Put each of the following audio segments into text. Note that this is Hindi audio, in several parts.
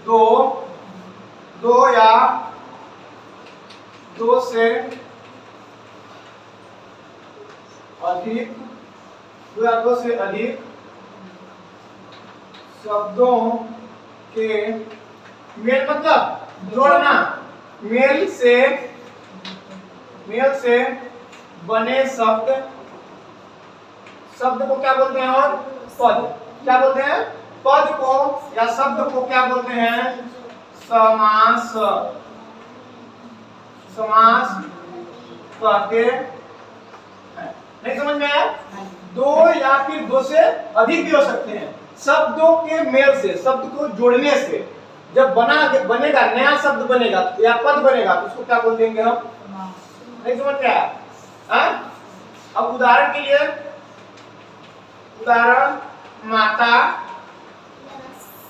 दो, दो या दो से अधिक, दो या दो से अधिक शब्दों के मेल मतलब जोड़ना, मेल से बने शब्द, शब्द को क्या बोलते हैं? और पद क्या बोलते हैं? पद को या शब्द को क्या बोलते हैं? समास, समास कहते हैं। नहीं समझ में आया? दो या फिर दो से अधिक भी हो सकते हैं। शब्दों के मेल से, शब्द को जोड़ने से जब बनेगा नया शब्द बनेगा या पद बनेगा तो उसको क्या बोल देंगे हम? नहीं समझ में आया? अब उदाहरण के लिए, उदाहरण माता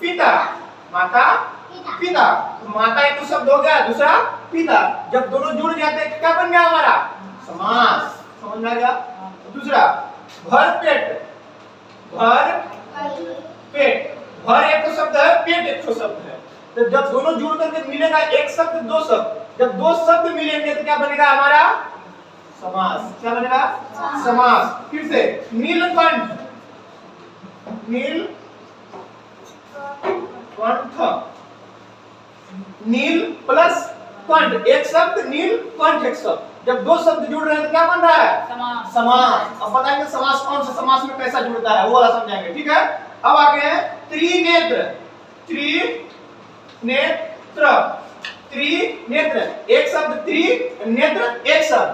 पिता, माता पिता, माता एक तो शब्द हो गया, दूसरा पिता, जब दोनों जुड़ जाते हैं क्या बन गया हमारा? समास। समझ में आ गया? दूसरा भर पेट, भर पेट, भर एक तो शब्द है, पेट एक तो शब्द है, तो जब दोनों जुड़ करके मिलेगा एक शब्द दो शब्द, जब दो शब्द मिलेंगे तो क्या बनेगा हमारा? समास। क्या बनेगा? समास। फिर से नीलकंठ, नील कंठ, नील प्लस कंठ एक शब्द, नील कंठ एक शब्द, जब दो शब्द जुड़ रहे हैं तो क्या बन रहा है? समास। समास। अब बताएंगे समास कौन सा समास में कैसा जुड़ता है वो वाला समझाएंगे, ठीक है? अब आगे है त्रिनेत्र, त्रिनेत्र, त्रिनेत्र एक शब्द, त्रिनेत्र एक शब्द,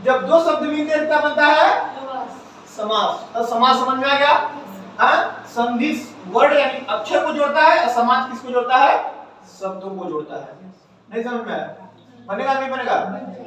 जब दो शब्द मिलते हैं क्या बनता है? समास। तो समास समझ में आ गया? संधि वर्ड यानी अक्षर को जोड़ता है और समास किसको जोड़ता है? शब्दों को जोड़ता है। नहीं समझ में आया? बनेगा नहीं बनेगा?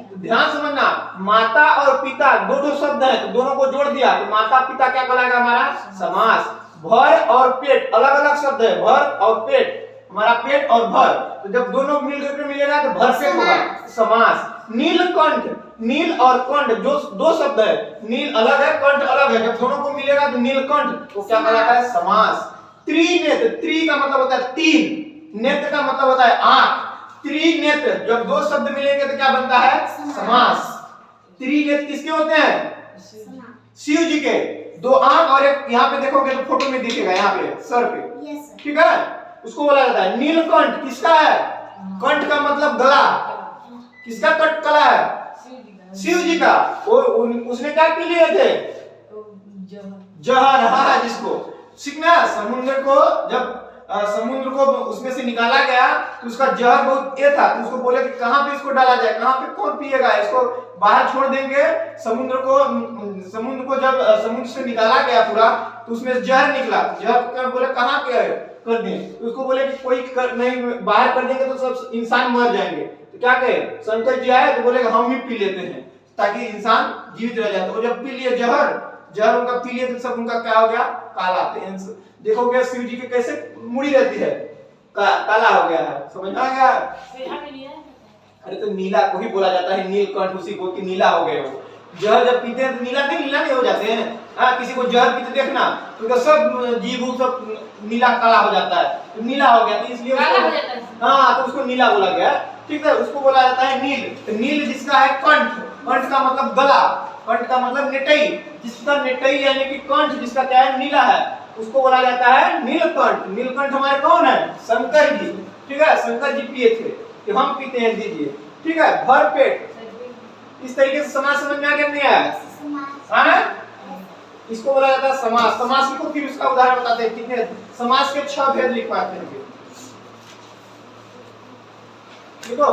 तो ध्यान समझना, माता और पिता दो शब्द हैं तो दोनों को जोड़ दिया तो माता पिता क्या कहलाएगा हमारा? समास। भर और पेट अलग अलग शब्द है, भर और पेट, हमारा पेट और भर, तो जब दोनों मिलकर मिलेगा तो भर पेट होगा, समास। नीलकंठ, नील और कंठ जो दो शब्द है, नील अलग है कंठ अलग है, जब दोनों को मिलेगा तो नीलकंठ तो क्या कहलाता है? समास। त्रिनेत्र, त्रि का मतलब होता है तीन, नेत्र का मतलब होता है आंख, त्रिनेत्र जब दो शब्द मिलेंगे तो क्या बनता है? समास। त्रिनेत्र किसके होते हैं? शिव जी के, दो आंख और एक, यहाँ पे देखोगे तो फोटो में दिखेगा यहाँ पे सर पे, ठीक है? उसको बोला जाता है नीलकंठ। किसका है? कंठ का मतलब गला, किसका कंठ कला है? शिव जी का। वो उसने क्या पी लिए थे? जहर। हाँ, जिसको सीखना, समुद्र को जब समुद्र को उसमें से निकाला गया तो उसका जहर बहुत ये था, तो उसको बोले कि कहाँ पे इसको डाला जाए, कहाँ पे कौन पिएगा, इसको बाहर छोड़ देंगे। समुद्र को जब समुद्र से निकाला गया पूरा तो उसमें जहर निकला, जहर को बोले कहाँ कर दें, तो उसको बोले कि कोई नहीं, बाहर कर देंगे तो सब इंसान मर जाएंगे, तो क्या कहे? शंकर जी आए तो बोले हम ही पी लेते हैं ताकि इंसान जीवित रह जाए। तो जब पी लिए जहर उनका पी लिए तो सब उनका क्या हो गया? काला। देखोगे शिव जी के कैसे मुड़ी रहती है, काला हो गया है। समझ में आ गया? अरे तो नीला को ही बोला जाता है, नीलकंठ उसी को कि नीला हो गए हो। जहर जब पीते हैं तो नीला नहीं हो जाते हैं। किसी को जहर पीते देखना तो सब जीभ सब नीला काला हो जाता है, तो नीला हो गया, तो इसलिए तो उसको नीला बोला गया, ठीक है? उसको बोला जाता है नील। तो नील जिसका है कंठ, कंठ का मतलब गला, कंठ का मतलब नेटई, जिसका नेटई यानी कि कंठ जिसका क्या है? नीला है, उसको बोला जाता है नीलकंठ। नीलकंठ हमारे कौन है? शंकर जी, ठीक है? शंकर जी पिए थे कि हम पीते हैं, दीजिए, ठीक है? भर पेट, इस तरीके से समास समझ में आ गया नहीं आया? इसको बोला जाता है समास। समास को फिर उसका उदाहरण बताते हैं, कितने समास के 6 भेद लिख पाते हैं। देखो